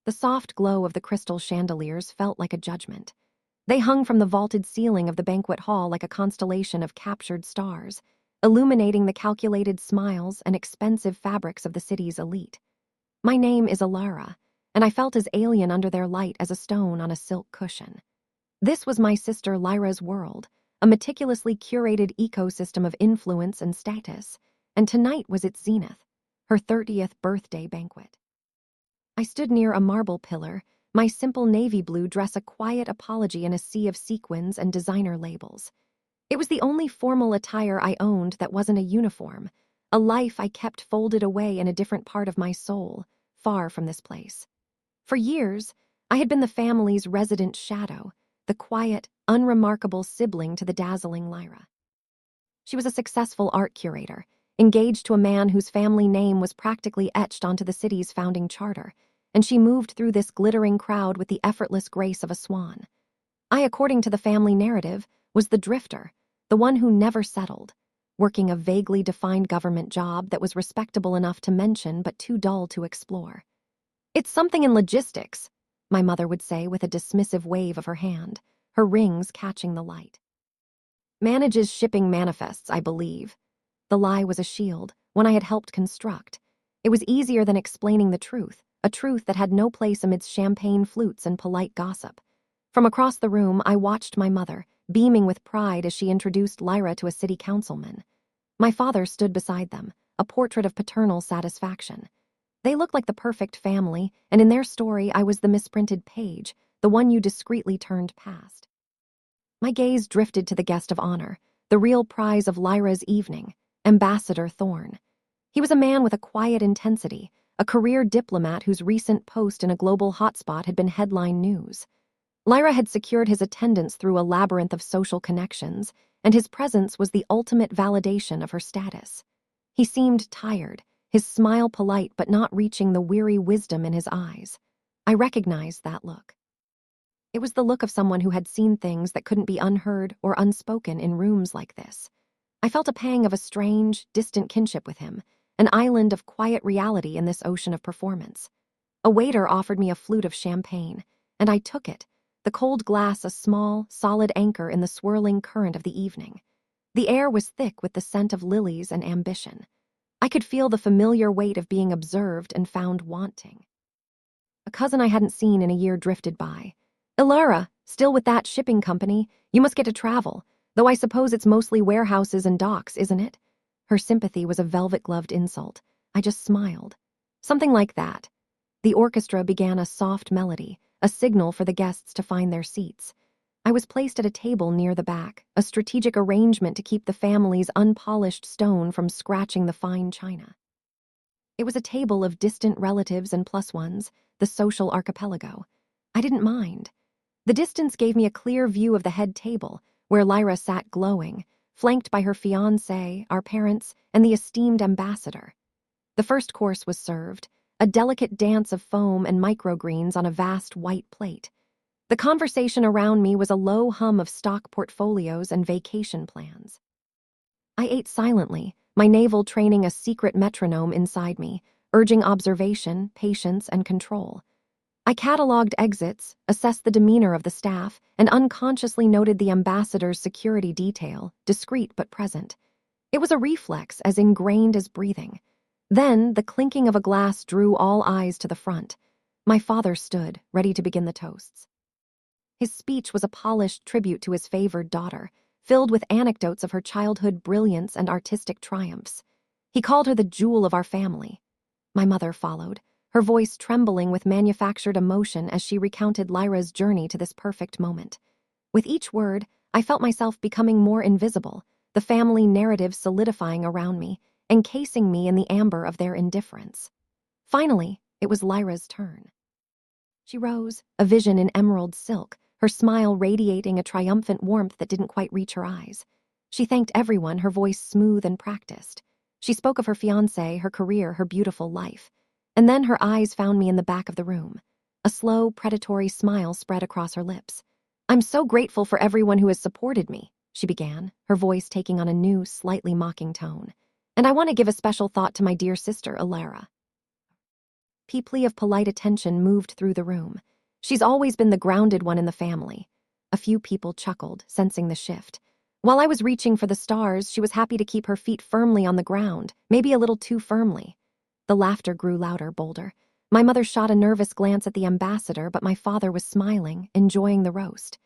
The soft glow of the crystal chandeliers felt like a judgment. They hung from the vaulted ceiling of the banquet hall like a constellation of captured stars, illuminating the calculated smiles and expensive fabrics of the city's elite. My name is Elara, and I felt as alien under their light as a stone on a silk cushion. This was my sister Lyra's world, a meticulously curated ecosystem of influence and status, and tonight was its zenith, her 30th birthday banquet. I stood near a marble pillar, my simple navy blue dress a quiet apology in a sea of sequins and designer labels. It was the only formal attire I owned that wasn't a uniform, a life I kept folded away in a different part of my soul, far from this place. For years, I had been the family's resident shadow, the quiet, unremarkable sibling to the dazzling Lyra. She was a successful art curator, engaged to a man whose family name was practically etched onto the city's founding charter, and she moved through this glittering crowd with the effortless grace of a swan. I, according to the family narrative, was the drifter, the one who never settled, working a vaguely defined government job that was respectable enough to mention but too dull to explore. "It's something in logistics," my mother would say with a dismissive wave of her hand, her rings catching the light. "Manages shipping manifests, I believe." The lie was a shield, one I had helped construct. It was easier than explaining the truth, a truth that had no place amidst champagne flutes and polite gossip. From across the room, I watched my mother, beaming with pride as she introduced Lyra to a city councilman. My father stood beside them, a portrait of paternal satisfaction. They looked like the perfect family, and in their story I was the misprinted page, the one you discreetly turned past. My gaze drifted to the guest of honor, the real prize of Lyra's evening, Ambassador Thorne. He was a man with a quiet intensity, a career diplomat whose recent post in a global hotspot had been headline news. Lyra had secured his attendance through a labyrinth of social connections, and his presence was the ultimate validation of her status. He seemed tired, his smile polite but not reaching the weary wisdom in his eyes. I recognized that look. It was the look of someone who had seen things that couldn't be unheard or unspoken in rooms like this. I felt a pang of a strange, distant kinship with him, an island of quiet reality in this ocean of performance. A waiter offered me a flute of champagne, and I took it, the cold glass a small, solid anchor in the swirling current of the evening. The air was thick with the scent of lilies and ambition. I could feel the familiar weight of being observed and found wanting. A cousin I hadn't seen in a year drifted by. "Elara, still with that shipping company? You must get to travel, though I suppose it's mostly warehouses and docks, isn't it?" Her sympathy was a velvet-gloved insult. I just smiled. "Something like that." The orchestra began a soft melody, a signal for the guests to find their seats. I was placed at a table near the back, a strategic arrangement to keep the family's unpolished stone from scratching the fine china. It was a table of distant relatives and plus ones, the social archipelago. I didn't mind. The distance gave me a clear view of the head table, where Lyra sat glowing, flanked by her fiancé, our parents, and the esteemed ambassador. The first course was served, a delicate dance of foam and microgreens on a vast white plate. The conversation around me was a low hum of stock portfolios and vacation plans. I ate silently, my navel training a secret metronome inside me, urging observation, patience, and control. I catalogued exits, assessed the demeanor of the staff, and unconsciously noted the ambassador's security detail, discreet but present. It was a reflex as ingrained as breathing. Then, the clinking of a glass drew all eyes to the front. My father stood, ready to begin the toasts. His speech was a polished tribute to his favored daughter, filled with anecdotes of her childhood brilliance and artistic triumphs. He called her the jewel of our family. My mother followed, her voice trembling with manufactured emotion as she recounted Lyra's journey to this perfect moment. With each word, I felt myself becoming more invisible, the family narrative solidifying around me, encasing me in the amber of their indifference. Finally, it was Lyra's turn. She rose, a vision in emerald silk, her smile radiating a triumphant warmth that didn't quite reach her eyes. She thanked everyone, her voice smooth and practiced. She spoke of her fiancé, her career, her beautiful life. And then her eyes found me in the back of the room. A slow, predatory smile spread across her lips. "I'm so grateful for everyone who has supported me," she began, her voice taking on a new, slightly mocking tone. "And I want to give a special thought to my dear sister, Elara." plea of polite attention moved through the room. She's always been the grounded one in the family. A few people chuckled, sensing the shift. While I was reaching for the stars, she was happy to keep her feet firmly on the ground, maybe a little too firmly. The laughter grew louder, bolder. My mother shot a nervous glance at the ambassador, but my father was smiling, enjoying the roast.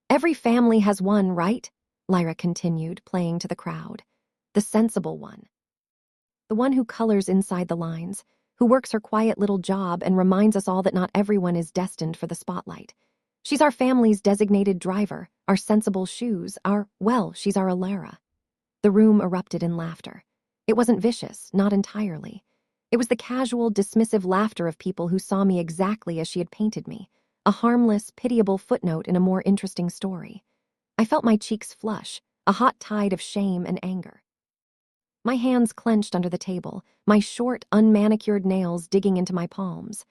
Every family has one, right? Lyra continued, playing to the crowd. The sensible one. The one who colors inside the lines, who works her quiet little job and reminds us all that not everyone is destined for the spotlight. She's our family's designated driver, our sensible shoes, she's our Elara. The room erupted in laughter. It wasn't vicious, not entirely. It was the casual, dismissive laughter of people who saw me exactly as she had painted me, a harmless, pitiable footnote in a more interesting story. I felt my cheeks flush, a hot tide of shame and anger. My hands clenched under the table, my short, unmanicured nails digging into my palms.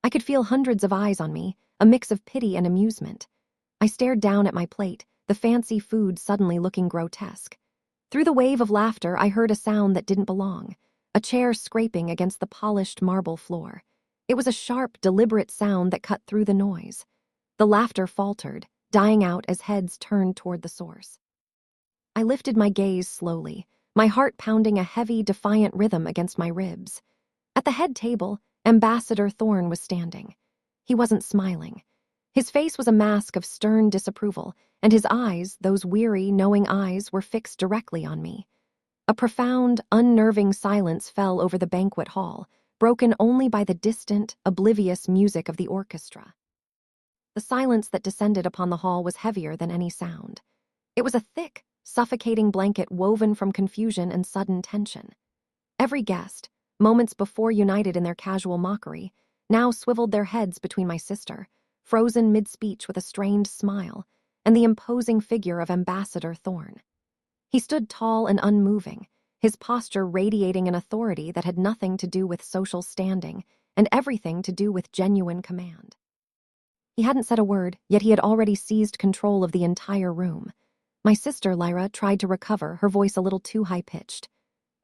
I could feel hundreds of eyes on me, a mix of pity and amusement. I stared down at my plate, the fancy food suddenly looking grotesque. Through the wave of laughter, I heard a sound that didn't belong, a chair scraping against the polished marble floor. It was a sharp, deliberate sound that cut through the noise. The laughter faltered, dying out as heads turned toward the source. I lifted my gaze slowly, my heart pounding a heavy, defiant rhythm against my ribs. At the head table, Ambassador Thorne was standing. He wasn't smiling. His face was a mask of stern disapproval, and his eyes, those weary, knowing eyes, were fixed directly on me. A profound, unnerving silence fell over the banquet hall, broken only by the distant, oblivious music of the orchestra. The silence that descended upon the hall was heavier than any sound. It was a thick, suffocating blanket woven from confusion and sudden tension. Every guest, moments before united in their casual mockery, now swiveled their heads between my sister, frozen mid-speech with a strained smile, and the imposing figure of Ambassador Thorne. He stood tall and unmoving, his posture radiating an authority that had nothing to do with social standing and everything to do with genuine command. He hadn't said a word, yet he had already seized control of the entire room. My sister, Lyra, tried to recover, her voice a little too high-pitched.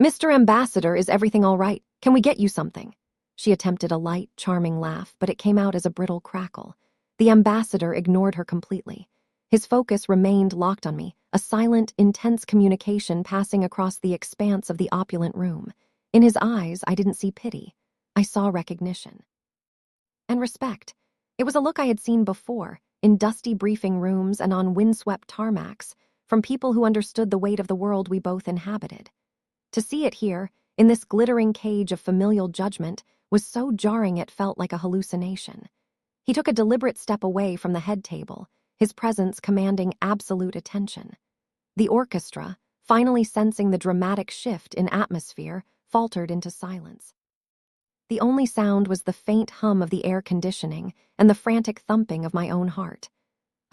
"Mr. Ambassador, is everything all right? Can we get you something?" She attempted a light, charming laugh, but it came out as a brittle crackle. The ambassador ignored her completely. His focus remained locked on me, a silent, intense communication passing across the expanse of the opulent room. In his eyes, I didn't see pity. I saw recognition. And respect. It was a look I had seen before, in dusty briefing rooms and on windswept tarmacs, from people who understood the weight of the world we both inhabited. To see it here, in this glittering cage of familial judgment, was so jarring it felt like a hallucination. He took a deliberate step away from the head table, his presence commanding absolute attention. The orchestra, finally sensing the dramatic shift in atmosphere, faltered into silence. The only sound was the faint hum of the air conditioning and the frantic thumping of my own heart.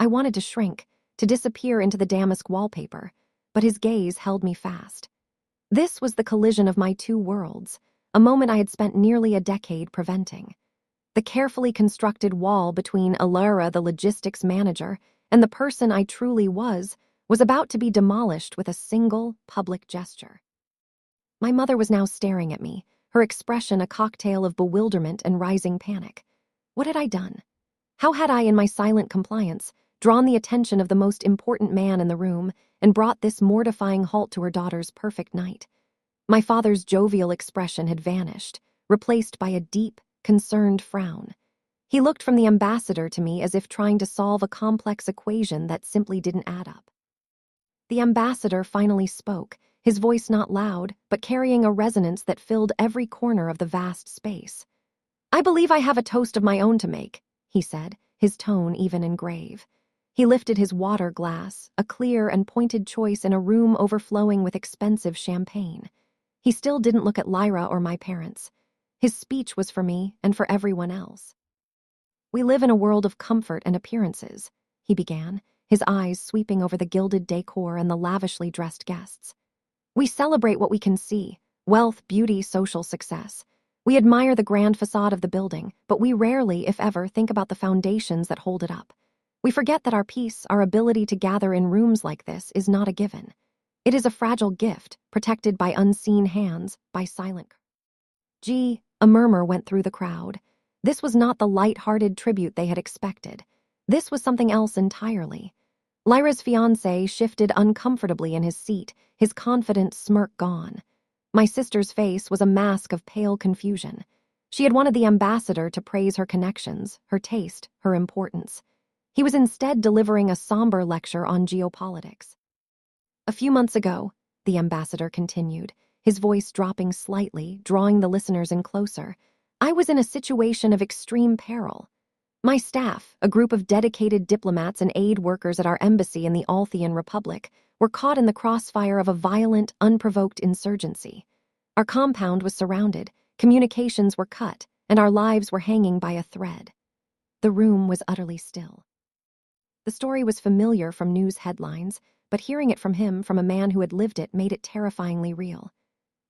I wanted to shrink, to disappear into the damask wallpaper, but his gaze held me fast. This was the collision of my two worlds, a moment I had spent nearly a decade preventing. The carefully constructed wall between Elara, the logistics manager, and the person I truly was about to be demolished with a single, public gesture. My mother was now staring at me, her expression a cocktail of bewilderment and rising panic. What had I done? How had I, in my silent compliance, drawn the attention of the most important man in the room and brought this mortifying halt to her daughter's perfect night? My father's jovial expression had vanished, replaced by a deep, concerned frown. He looked from the ambassador to me as if trying to solve a complex equation that simply didn't add up. The ambassador finally spoke, his voice not loud, but carrying a resonance that filled every corner of the vast space. "I believe I have a toast of my own to make," he said, his tone even and grave. He lifted his water glass, a clear and pointed choice in a room overflowing with expensive champagne. He still didn't look at Lyra or my parents. His speech was for me and for everyone else. "We live in a world of comfort and appearances," he began, his eyes sweeping over the gilded decor and the lavishly dressed guests. "We celebrate what we can see: wealth, beauty, social success. We admire the grand facade of the building, but we rarely, if ever, think about the foundations that hold it up. We forget that our peace, our ability to gather in rooms like this, is not a given. It is a fragile gift, protected by unseen hands, by silent. Gee, A murmur went through the crowd. This was not the light-hearted tribute they had expected. This was something else entirely. Lyra's fiancé shifted uncomfortably in his seat, his confident smirk gone. My sister's face was a mask of pale confusion. She had wanted the ambassador to praise her connections, her taste, her importance. He was instead delivering a somber lecture on geopolitics. A few months ago, the ambassador continued, his voice dropping slightly, drawing the listeners in closer, I was in a situation of extreme peril. My staff, a group of dedicated diplomats and aid workers at our embassy in the Althian Republic, were caught in the crossfire of a violent, unprovoked insurgency. Our compound was surrounded, communications were cut, and our lives were hanging by a thread. The room was utterly still. The story was familiar from news headlines, but hearing it from him, from a man who had lived it, made it terrifyingly real.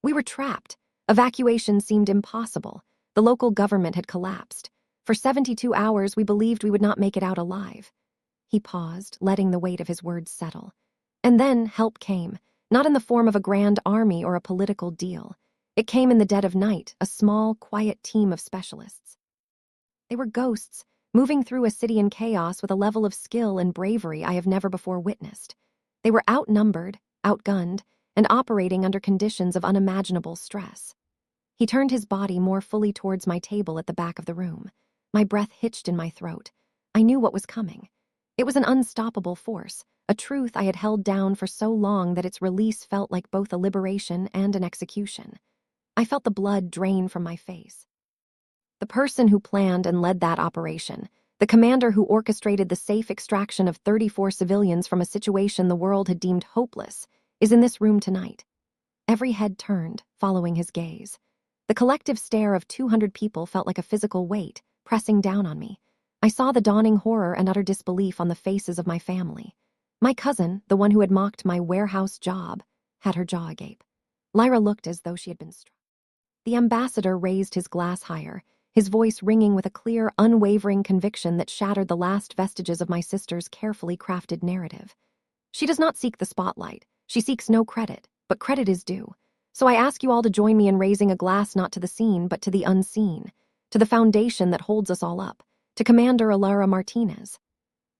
We were trapped. Evacuation seemed impossible. The local government had collapsed. For 72 hours, we believed we would not make it out alive. He paused, letting the weight of his words settle. And then help came, not in the form of a grand army or a political deal. It came in the dead of night, a small, quiet team of specialists. They were ghosts, moving through a city in chaos with a level of skill and bravery I have never before witnessed. They were outnumbered, outgunned, and operating under conditions of unimaginable stress. He turned his body more fully towards my table at the back of the room. My breath hitched in my throat. I knew what was coming. It was an unstoppable force, a truth I had held down for so long that its release felt like both a liberation and an execution. I felt the blood drain from my face. The person who planned and led that operation, the commander who orchestrated the safe extraction of 34 civilians from a situation the world had deemed hopeless, is in this room tonight. Every head turned, following his gaze. The collective stare of 200 people felt like a physical weight, pressing down on me. I saw the dawning horror and utter disbelief on the faces of my family. My cousin, the one who had mocked my warehouse job, had her jaw agape. Lyra looked as though she had been struck. The ambassador raised his glass higher, his voice ringing with a clear, unwavering conviction that shattered the last vestiges of my sister's carefully crafted narrative. She does not seek the spotlight. She seeks no credit, but credit is due. So I ask you all to join me in raising a glass not to the seen, but to the unseen, to the foundation that holds us all up, to Commander Elara Martinez.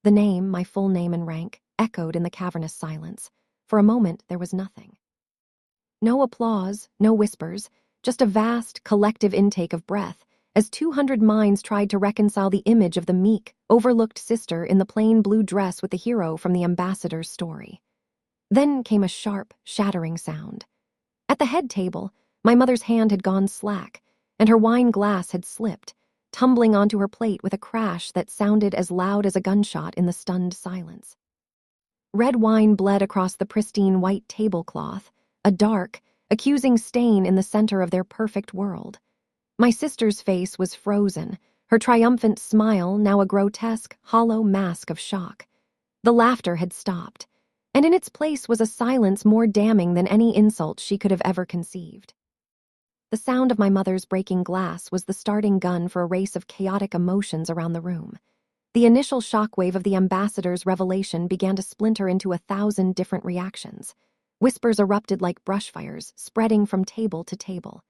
The name, my full name and rank, echoed in the cavernous silence. For a moment, there was nothing. No applause, no whispers, just a vast, collective intake of breath, as 200 minds tried to reconcile the image of the meek, overlooked sister in the plain blue dress with the hero from the ambassador's story. Then came a sharp, shattering sound. At the head table, my mother's hand had gone slack, and her wine glass had slipped, tumbling onto her plate with a crash that sounded as loud as a gunshot in the stunned silence. Red wine bled across the pristine white tablecloth, a dark, accusing stain in the center of their perfect world. My sister's face was frozen, her triumphant smile now a grotesque, hollow mask of shock. The laughter had stopped, and in its place was a silence more damning than any insult she could have ever conceived. The sound of my mother's breaking glass was the starting gun for a race of chaotic emotions around the room. The initial shockwave of the ambassador's revelation began to splinter into 1,000 different reactions. Whispers erupted like brushfires, spreading from table to table.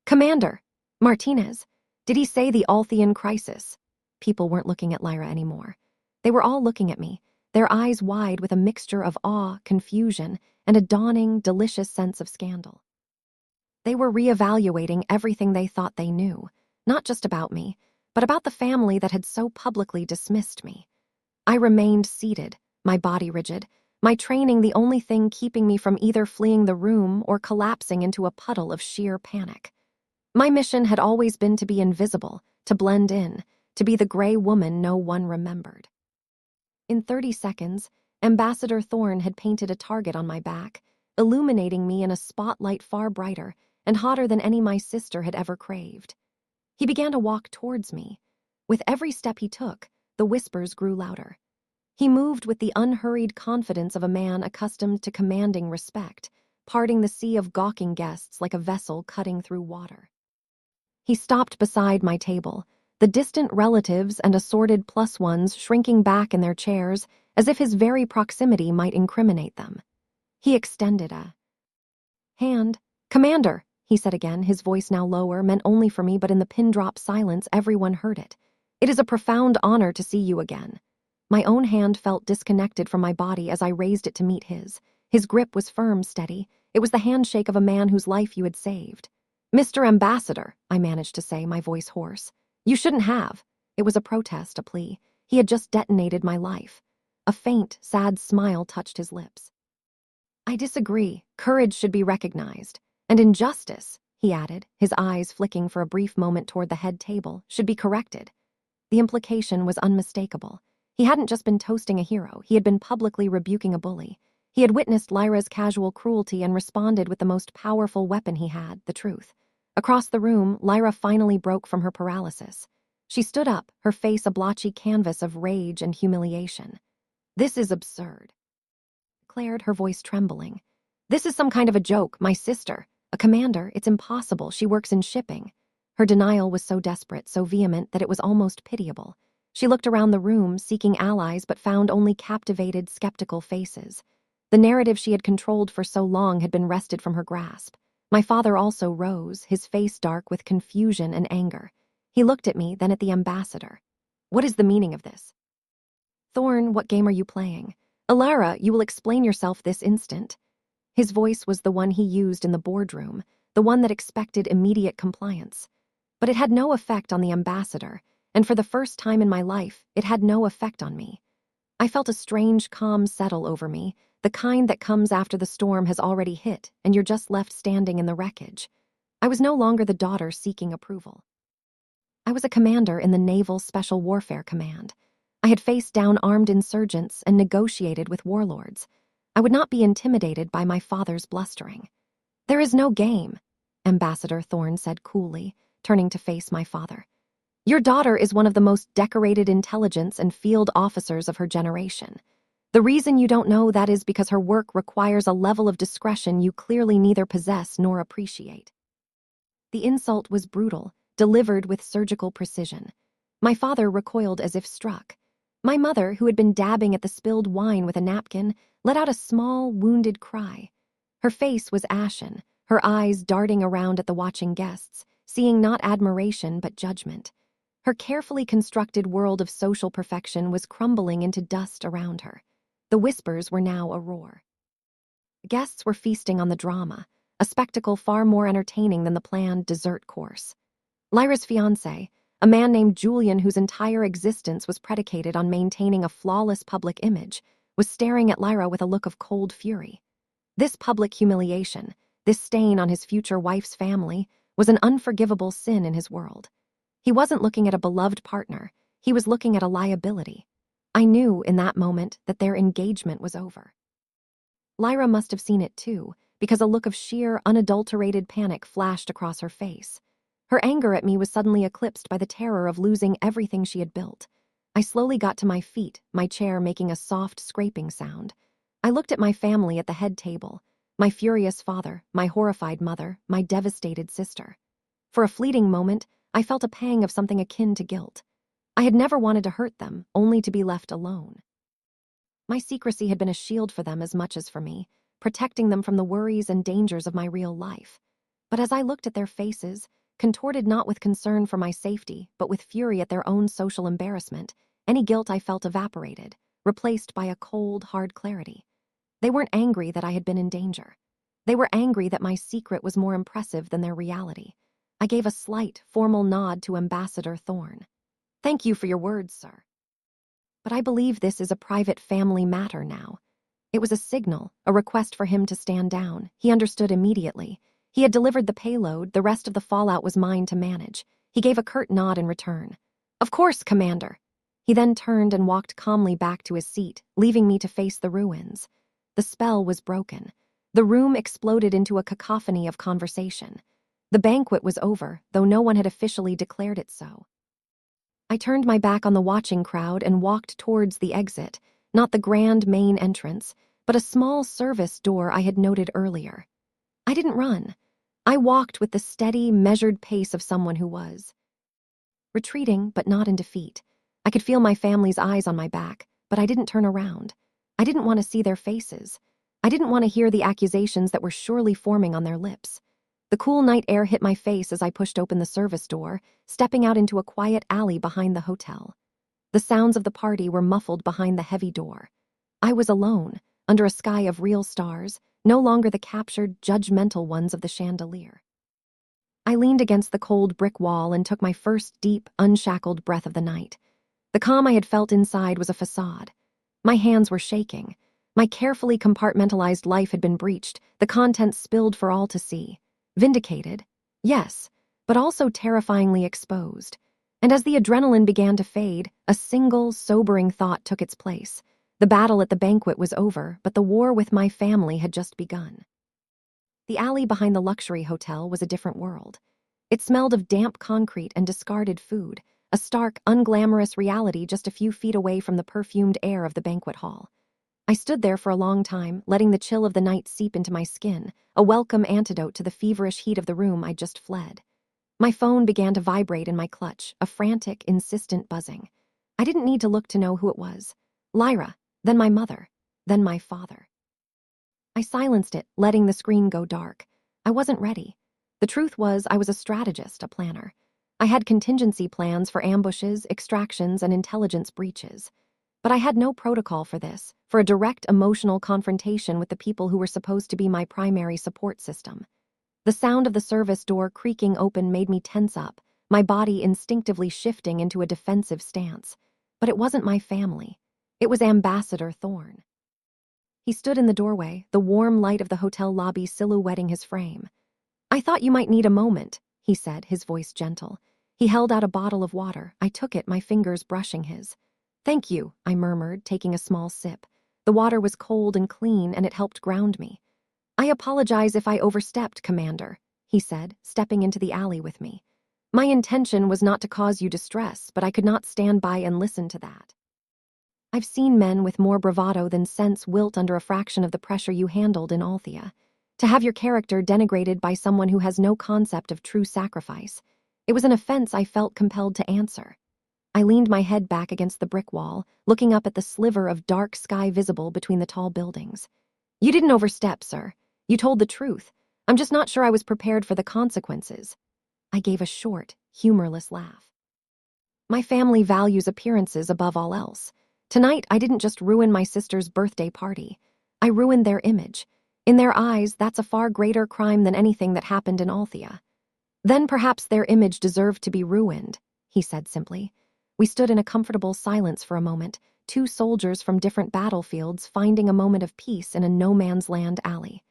"Commander! Martinez! Did he say the Althian crisis?" People weren't looking at Lyra anymore. They were all looking at me, their eyes wide with a mixture of awe, confusion, and a dawning, delicious sense of scandal. They were reevaluating everything they thought they knew, not just about me, but about the family that had so publicly dismissed me. I remained seated, my body rigid, my training the only thing keeping me from either fleeing the room or collapsing into a puddle of sheer panic. My mission had always been to be invisible, to blend in, to be the gray woman no one remembered. In 30 seconds, Ambassador Thorne had painted a target on my back, illuminating me in a spotlight far brighter and hotter than any my sister had ever craved. He began to walk towards me. With every step he took, the whispers grew louder. He moved with the unhurried confidence of a man accustomed to commanding respect, parting the sea of gawking guests like a vessel cutting through water. He stopped beside my table, the distant relatives and assorted plus ones shrinking back in their chairs as if his very proximity might incriminate them. He extended a hand. "Commander," he said again, his voice now lower, meant only for me, but in the pin-drop silence everyone heard it. It is a profound honor to see you again. My own hand felt disconnected from my body as I raised it to meet his. His grip was firm, steady. It was the handshake of a man whose life you had saved. "Mr. Ambassador," I managed to say, my voice hoarse. "You shouldn't have." It was a protest, a plea. He had just detonated my life. A faint, sad smile touched his lips. "I disagree. Courage should be recognized. And injustice," he added, his eyes flicking for a brief moment toward the head table, "should be corrected." The implication was unmistakable. He hadn't just been toasting a hero, he had been publicly rebuking a bully. He had witnessed Lyra's casual cruelty and responded with the most powerful weapon he had, the truth. Across the room, Lyra finally broke from her paralysis. She stood up, her face a blotchy canvas of rage and humiliation. "This is absurd," declared, her voice trembling. "This is some kind of a joke. My sister, a commander, it's impossible. She works in shipping." Her denial was so desperate, so vehement, that it was almost pitiable. She looked around the room, seeking allies, but found only captivated, skeptical faces. The narrative she had controlled for so long had been wrested from her grasp. My father also rose, his face dark with confusion and anger. He looked at me, then at the ambassador. "What is the meaning of this?" "Thorn, what game are you playing?" "Elara, you will explain yourself this instant." His voice was the one he used in the boardroom, the one that expected immediate compliance. But it had no effect on the ambassador, and for the first time in my life, it had no effect on me. I felt a strange calm settle over me, the kind that comes after the storm has already hit and you're just left standing in the wreckage. I was no longer the daughter seeking approval. I was a commander in the Naval Special Warfare Command. I had faced down armed insurgents and negotiated with warlords. I would not be intimidated by my father's blustering. "There is no game," Ambassador Thorn said coolly, turning to face my father. "Your daughter is one of the most decorated intelligence and field officers of her generation. The reason you don't know that is because her work requires a level of discretion you clearly neither possess nor appreciate." The insult was brutal, delivered with surgical precision. My father recoiled as if struck. My mother, who had been dabbing at the spilled wine with a napkin, let out a small, wounded cry. Her face was ashen, her eyes darting around at the watching guests, seeing not admiration but judgment. Her carefully constructed world of social perfection was crumbling into dust around her. The whispers were now a roar. The guests were feasting on the drama, a spectacle far more entertaining than the planned dessert course. Lyra's fiancé, a man named Julian whose entire existence was predicated on maintaining a flawless public image, was staring at Lyra with a look of cold fury. This public humiliation, this stain on his future wife's family, was an unforgivable sin in his world. He wasn't looking at a beloved partner, he was looking at a liability. I knew in that moment that their engagement was over. Lyra must have seen it too, because a look of sheer, unadulterated panic flashed across her face. Her anger at me was suddenly eclipsed by the terror of losing everything she had built. I slowly got to my feet, my chair making a soft scraping sound. I looked at my family at the head table, my furious father, my horrified mother, my devastated sister. For a fleeting moment, I felt a pang of something akin to guilt. I had never wanted to hurt them, only to be left alone. My secrecy had been a shield for them as much as for me, protecting them from the worries and dangers of my real life. But as I looked at their faces, contorted not with concern for my safety, but with fury at their own social embarrassment, any guilt I felt evaporated, replaced by a cold, hard clarity. They weren't angry that I had been in danger. They were angry that my secret was more impressive than their reality. I gave a slight, formal nod to Ambassador Thorn. "Thank you for your words, sir. But I believe this is a private family matter now." It was a signal, a request for him to stand down. He understood immediately. He had delivered the payload, the rest of the fallout was mine to manage. He gave a curt nod in return. "Of course, Commander." He then turned and walked calmly back to his seat, leaving me to face the ruins. The spell was broken. The room exploded into a cacophony of conversation. The banquet was over, though no one had officially declared it so. I turned my back on the watching crowd and walked towards the exit, not the grand main entrance, but a small service door I had noted earlier. I didn't run. I walked with the steady, measured pace of someone who was retreating, but not in defeat. I could feel my family's eyes on my back, but I didn't turn around. I didn't want to see their faces. I didn't want to hear the accusations that were surely forming on their lips. The cool night air hit my face as I pushed open the service door, stepping out into a quiet alley behind the hotel. The sounds of the party were muffled behind the heavy door. I was alone, under a sky of real stars, no longer the captured, judgmental ones of the chandelier. I leaned against the cold brick wall and took my first deep, unshackled breath of the night. The calm I had felt inside was a facade. My hands were shaking. My carefully compartmentalized life had been breached, the contents spilled for all to see. Vindicated? Yes, but also terrifyingly exposed. And as the adrenaline began to fade, a single, sobering thought took its place. The battle at the banquet was over, but the war with my family had just begun. The alley behind the luxury hotel was a different world. It smelled of damp concrete and discarded food, a stark, unglamorous reality just a few feet away from the perfumed air of the banquet hall. I stood there for a long time, letting the chill of the night seep into my skin, a welcome antidote to the feverish heat of the room I'd just fled. My phone began to vibrate in my clutch, a frantic, insistent buzzing. I didn't need to look to know who it was. Lyra, then my mother, then my father. I silenced it, letting the screen go dark. I wasn't ready. The truth was, I was a strategist, a planner. I had contingency plans for ambushes, extractions, and intelligence breaches. But I had no protocol for this, for a direct emotional confrontation with the people who were supposed to be my primary support system. The sound of the service door creaking open made me tense up, my body instinctively shifting into a defensive stance. But it wasn't my family. It was Ambassador Thorne. He stood in the doorway, the warm light of the hotel lobby silhouetting his frame. "I thought you might need a moment," he said, his voice gentle. He held out a bottle of water. I took it, my fingers brushing his. "Thank you," I murmured, taking a small sip. The water was cold and clean, and it helped ground me. "I apologize if I overstepped, Commander," he said, stepping into the alley with me. "My intention was not to cause you distress, but I could not stand by and listen to that. I've seen men with more bravado than sense wilt under a fraction of the pressure you handled in Althea. To have your character denigrated by someone who has no concept of true sacrifice, it was an offense I felt compelled to answer." I leaned my head back against the brick wall, looking up at the sliver of dark sky visible between the tall buildings. "You didn't overstep, sir. You told the truth. I'm just not sure I was prepared for the consequences." I gave a short, humorless laugh. "My family values appearances above all else. Tonight, I didn't just ruin my sister's birthday party. I ruined their image. In their eyes, that's a far greater crime than anything that happened in Althea." "Then perhaps their image deserved to be ruined," he said simply. We stood in a comfortable silence for a moment, two soldiers from different battlefields finding a moment of peace in a no-man's-land alley.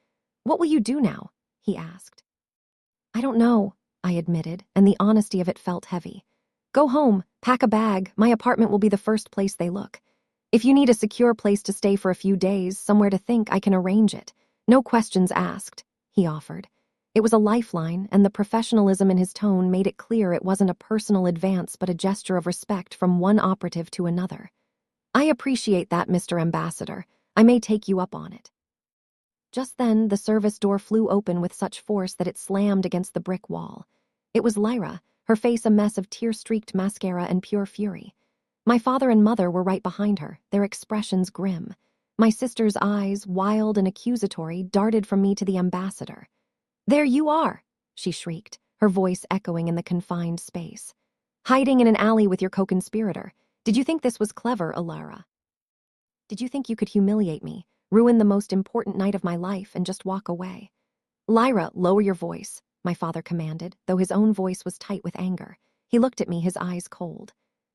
"What will you do now?" he asked. "I don't know," I admitted, and the honesty of it felt heavy. "Go home, pack a bag. My apartment will be the first place they look. If you need a secure place to stay for a few days, somewhere to think, I can arrange it. No questions asked," he offered. It was a lifeline, and the professionalism in his tone made it clear it wasn't a personal advance but a gesture of respect from one operative to another. "I appreciate that, Mr. Ambassador. I may take you up on it." Just then, the service door flew open with such force that it slammed against the brick wall. It was Lyra, her face a mess of tear-streaked mascara and pure fury. My father and mother were right behind her, their expressions grim. My sister's eyes, wild and accusatory, darted from me to the ambassador. "There you are," she shrieked, her voice echoing in the confined space. "Hiding in an alley with your co-conspirator. Did you think this was clever, Elara? Did you think you could humiliate me, ruin the most important night of my life, and just walk away?" "Lyra, lower your voice," my father commanded, though his own voice was tight with anger. He looked at me, his eyes cold.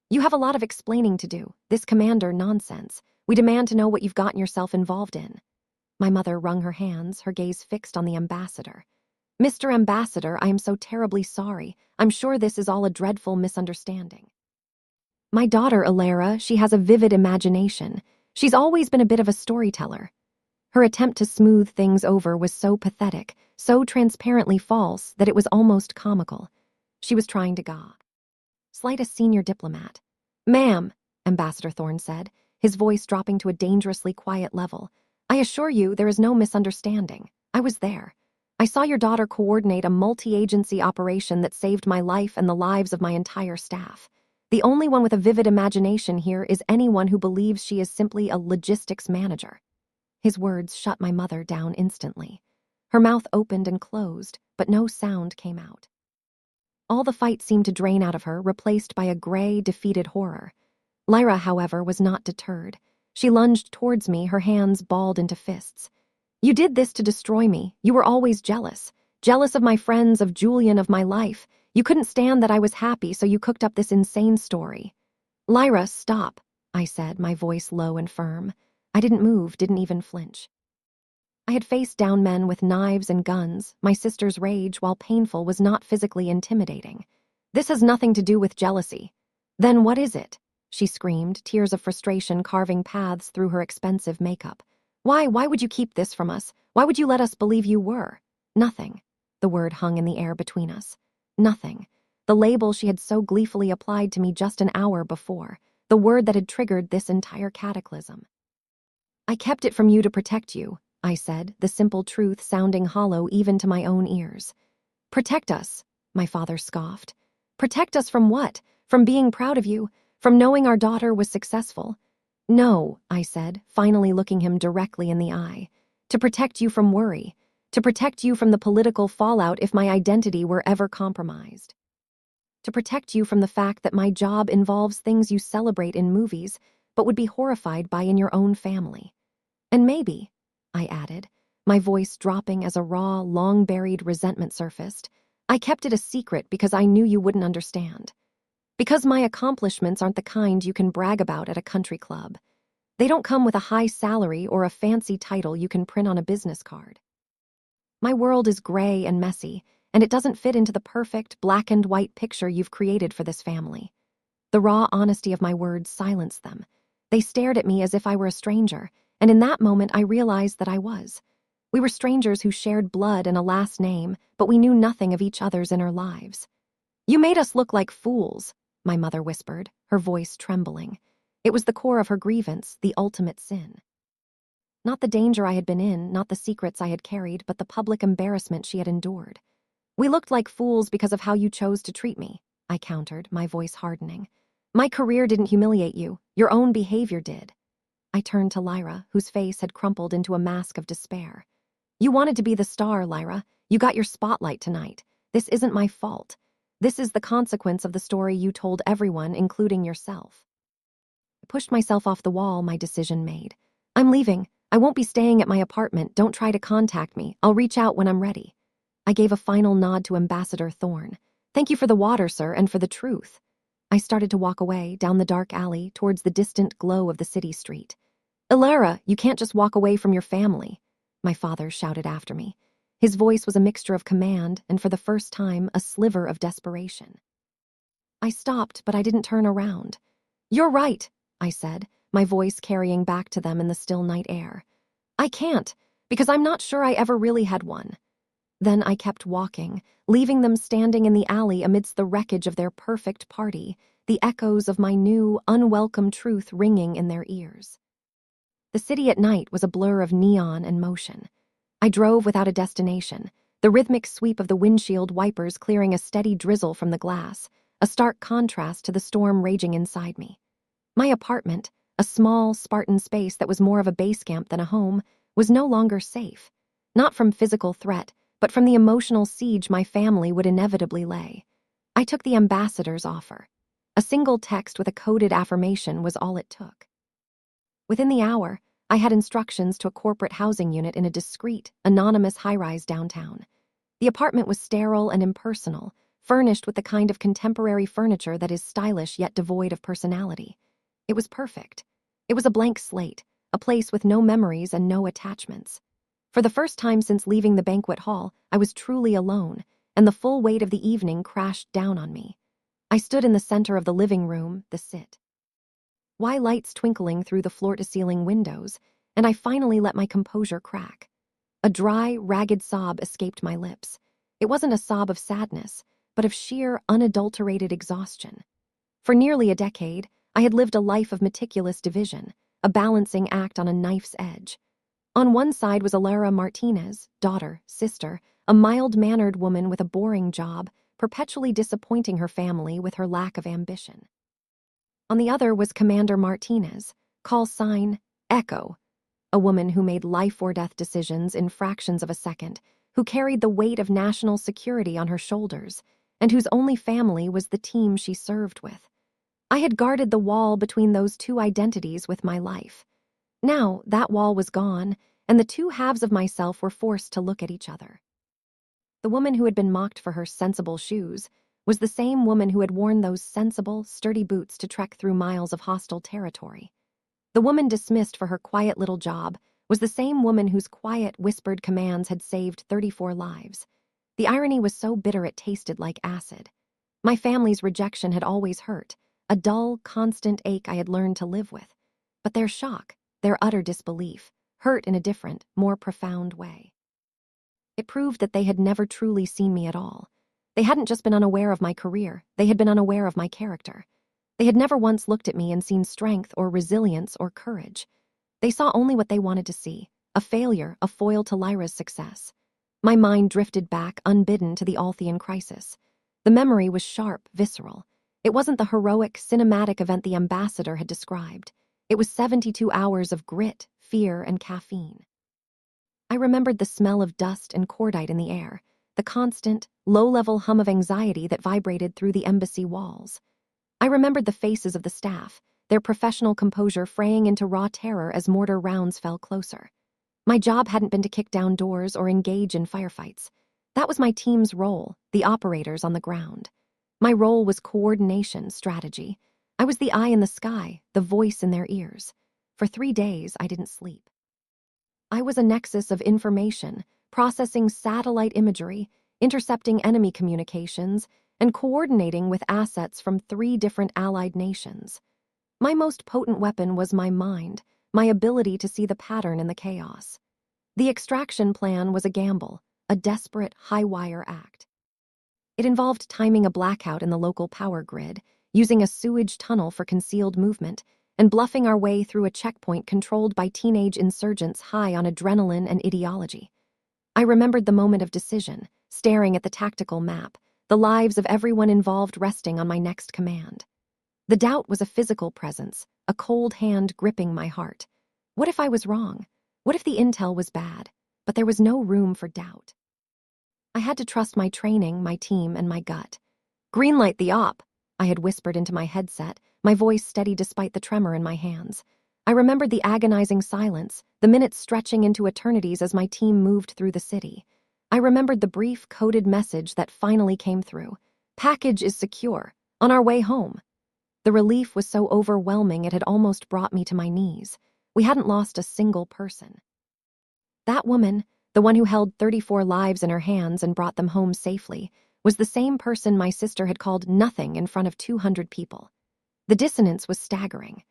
"You have a lot of explaining to do. This commander nonsense. We demand to know what you've gotten yourself involved in." My mother wrung her hands, her gaze fixed on the ambassador. "Mr. Ambassador, I am so terribly sorry. I'm sure this is all a dreadful misunderstanding. My daughter, Elara, she has a vivid imagination. She's always been a bit of a storyteller." Her attempt to smooth things over was so pathetic, so transparently false, that it was almost comical. She was trying to slight a senior diplomat. "Ma'am," Ambassador Thorne said, his voice dropping to a dangerously quiet level, "I assure you there is no misunderstanding. I was there. I saw your daughter coordinate a multi-agency operation that saved my life and the lives of my entire staff. The only one with a vivid imagination here is anyone who believes she is simply a logistics manager." His words shut my mother down instantly. Her mouth opened and closed, but no sound came out. All the fight seemed to drain out of her, replaced by a gray, defeated horror. Lyra, however, was not deterred. She lunged towards me, her hands balled into fists. "You did this to destroy me. You were always jealous. Jealous of my friends, of Julian, of my life. You couldn't stand that I was happy, so you cooked up this insane story." "Lyra, stop," I said, my voice low and firm. I didn't move, didn't even flinch. I had faced down men with knives and guns. My sister's rage, while painful, was not physically intimidating. "This has nothing to do with jealousy." "Then what is it?" she screamed, tears of frustration carving paths through her expensive makeup. Why would you keep this from us? Why would you let us believe you were?" "Nothing." The word hung in the air between us. Nothing. The label she had so gleefully applied to me just an hour before. The word that had triggered this entire cataclysm. "I kept it from you to protect you," I said, the simple truth sounding hollow even to my own ears. "Protect us," my father scoffed. "Protect us from what? From being proud of you? From knowing our daughter was successful?" "No," I said, finally looking him directly in the eye. "To protect you from worry. To protect you from the political fallout if my identity were ever compromised. To protect you from the fact that my job involves things you celebrate in movies but would be horrified by in your own family. And maybe," I added, my voice dropping as a raw, long-buried resentment surfaced, "I kept it a secret because I knew you wouldn't understand. Because my accomplishments aren't the kind you can brag about at a country club. They don't come with a high salary or a fancy title you can print on a business card. My world is gray and messy, and it doesn't fit into the perfect black and white picture you've created for this family." The raw honesty of my words silenced them. They stared at me as if I were a stranger, and in that moment I realized that I was. We were strangers who shared blood and a last name, but we knew nothing of each other's inner lives. "You made us look like fools," my mother whispered, her voice trembling. It was the core of her grievance, the ultimate sin. Not the danger I had been in, not the secrets I had carried, but the public embarrassment she had endured. "We looked like fools because of how you chose to treat me," I countered, my voice hardening. "My career didn't humiliate you. Your own behavior did." I turned to Lyra, whose face had crumpled into a mask of despair. "You wanted to be the star, Lyra. You got your spotlight tonight. This isn't my fault. This is the consequence of the story you told everyone, including yourself." I pushed myself off the wall, my decision made. "I'm leaving. I won't be staying at my apartment. Don't try to contact me. I'll reach out when I'm ready." I gave a final nod to Ambassador Thorne. "Thank you for the water, sir, and for the truth." I started to walk away, down the dark alley, towards the distant glow of the city street. "Elara, you can't just walk away from your family," my father shouted after me. His voice was a mixture of command and, for the first time, a sliver of desperation. I stopped, but I didn't turn around. "You're right," I said, my voice carrying back to them in the still night air. "I can't, because I'm not sure I ever really had one." Then I kept walking, leaving them standing in the alley amidst the wreckage of their perfect party, the echoes of my new, unwelcome truth ringing in their ears. The city at night was a blur of neon and motion. I drove without a destination, the rhythmic sweep of the windshield wipers clearing a steady drizzle from the glass, a stark contrast to the storm raging inside me. My apartment, a small, Spartan space that was more of a base camp than a home, was no longer safe. Not from physical threat, but from the emotional siege my family would inevitably lay. I took the ambassador's offer. A single text with a coded affirmation was all it took. Within the hour, I had instructions to a corporate housing unit in a discreet, anonymous high-rise downtown. The apartment was sterile and impersonal, furnished with the kind of contemporary furniture that is stylish yet devoid of personality. It was perfect. It was a blank slate, a place with no memories and no attachments. For the first time since leaving the banquet hall, I was truly alone, and the full weight of the evening crashed down on me. I stood in the center of the living room, the sit. Why lights twinkling through the floor-to-ceiling windows, and I finally let my composure crack. A dry, ragged sob escaped my lips. It wasn't a sob of sadness, but of sheer, unadulterated exhaustion. For nearly a decade, I had lived a life of meticulous division, a balancing act on a knife's edge. On one side was Elara Martinez, daughter, sister, a mild-mannered woman with a boring job, perpetually disappointing her family with her lack of ambition. On the other was Commander Martinez, call sign Echo, a woman who made life-or-death decisions in fractions of a second, who carried the weight of national security on her shoulders, and whose only family was the team she served with. I had guarded the wall between those two identities with my life. Now, that wall was gone, and the two halves of myself were forced to look at each other. The woman who had been mocked for her sensible shoes was the same woman who had worn those sensible, sturdy boots to trek through miles of hostile territory. The woman dismissed for her quiet little job was the same woman whose quiet, whispered commands had saved 34 lives. The irony was so bitter it tasted like acid. My family's rejection had always hurt, a dull, constant ache I had learned to live with. But their shock, their utter disbelief, hurt in a different, more profound way. It proved that they had never truly seen me at all. They hadn't just been unaware of my career, they had been unaware of my character. They had never once looked at me and seen strength or resilience or courage. They saw only what they wanted to see, a failure, a foil to Lyra's success. My mind drifted back, unbidden, to the Althean crisis. The memory was sharp, visceral. It wasn't the heroic, cinematic event the ambassador had described. It was 72 hours of grit, fear, and caffeine. I remembered the smell of dust and cordite in the air, the constant, low-level hum of anxiety that vibrated through the embassy walls. I remembered the faces of the staff, their professional composure fraying into raw terror as mortar rounds fell closer. My job hadn't been to kick down doors or engage in firefights. That was my team's role, the operators on the ground. My role was coordination, strategy. I was the eye in the sky, the voice in their ears. For 3 days, I didn't sleep. I was a nexus of information, processing satellite imagery, intercepting enemy communications, and coordinating with assets from 3 different allied nations. My most potent weapon was my mind, my ability to see the pattern in the chaos. The extraction plan was a gamble, a desperate, high-wire act. It involved timing a blackout in the local power grid, using a sewage tunnel for concealed movement, and bluffing our way through a checkpoint controlled by teenage insurgents high on adrenaline and ideology. I remembered the moment of decision, staring at the tactical map, the lives of everyone involved resting on my next command. The doubt was a physical presence, a cold hand gripping my heart. What if I was wrong? What if the intel was bad? But there was no room for doubt. I had to trust my training, my team, and my gut. "Greenlight the op," I had whispered into my headset, my voice steady despite the tremor in my hands. I remembered the agonizing silence, the minutes stretching into eternities as my team moved through the city. I remembered the brief, coded message that finally came through. "Package is secure. On our way home." The relief was so overwhelming it had almost brought me to my knees. We hadn't lost a single person. That woman, the one who held 34 lives in her hands and brought them home safely, was the same person my sister had called nothing in front of 200 people. The dissonance was staggering.